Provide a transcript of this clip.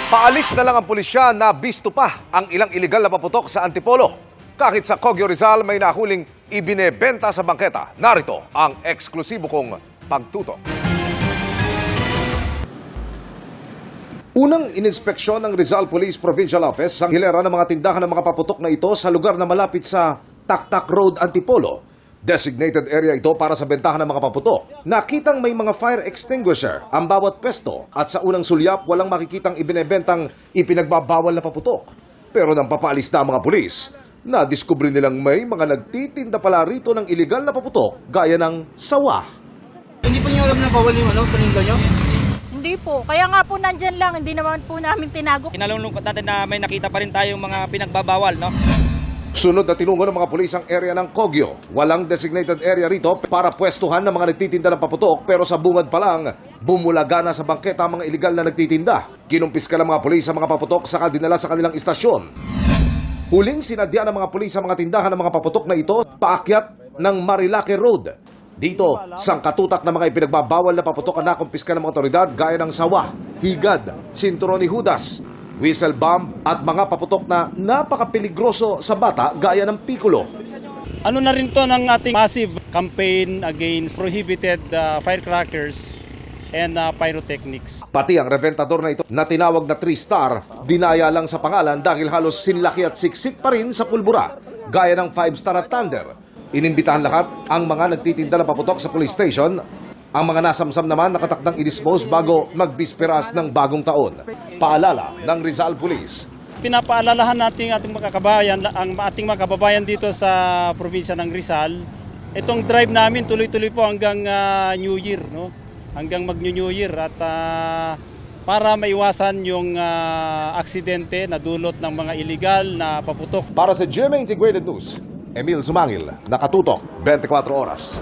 Paalis na lang ang pulisya na bisto pa ang ilang iligal na paputok sa Antipolo. Kahit sa Cogio Rizal may nahuling ibinebenta sa bangketa. Narito ang eksklusibo kong pagtutok. Unang ininspeksyon ng Rizal Police Provincial Office ang hilera ng mga tindahan ng mga paputok na ito sa lugar na malapit sa Taktak Road, Antipolo. Designated area ito para sa bentahan ng mga paputok. Nakitang may mga fire extinguisher ang bawat pwesto at sa unang sulyap walang makikitang ibinebentang ipinagbabawal na paputok. Pero nang papaalis na ang mga pulis, nadiskubre nilang may mga nagtitinda pala rito ng iligal na paputok gaya ng sawa. Hindi po niyo alam na bawal yung paninda niyo? Hindi po. Kaya nga po nandyan lang, hindi naman po namin tinago. Kinalulungkot natin na may nakita pa rin tayong mga pinagbabawal, no? Sunod na tinungo ng mga pulis ang area ng Cogio. Walang designated area rito para pwestuhan ng mga nagtitinda ng paputok pero sa bungad pa lang, bumulaga na sa bangketa ang mga iligal na nagtitinda. Kinumpiska ng mga pulis ang mga paputok saka dinala sa kanilang istasyon. Huling sinadya ng mga pulis sa mga tindahan ng mga paputok na ito paakyat ng Marilake Road. Dito, sangkatutak ng mga ipinagbabawal na paputok ang nakumpiska ng mga otoridad gaya ng sawa, higad, sinturon ni Judas, whistle bomb at mga paputok na napakapeligroso sa bata gaya ng pikulo. Ano na rin to ng ating massive campaign against prohibited firecrackers and pyrotechnics. Pati ang reventador na ito na tinawag na 3-star, dinaya lang sa pangalan dahil halos sinlaki at siksik pa rin sa pulbura, gaya ng 5-star at Thunder. Inimbitahan lahat ang mga nagtitinda ng paputok sa police station. Ang mga nasamsam naman nakatakdang i-dispose bago magbisperas ng bagong taon. Paalala ng Rizal Police. Pinapaalalahan natin ating mga kababayan dito sa probinsya ng Rizal. Itong drive namin tuloy-tuloy po hanggang New Year, no? Hanggang mag-New Year at para maiwasan yung aksidente na dulot ng mga illegal na paputok. Para sa GMA Integrated News, Emil Sumangil, nakatutok 24 oras.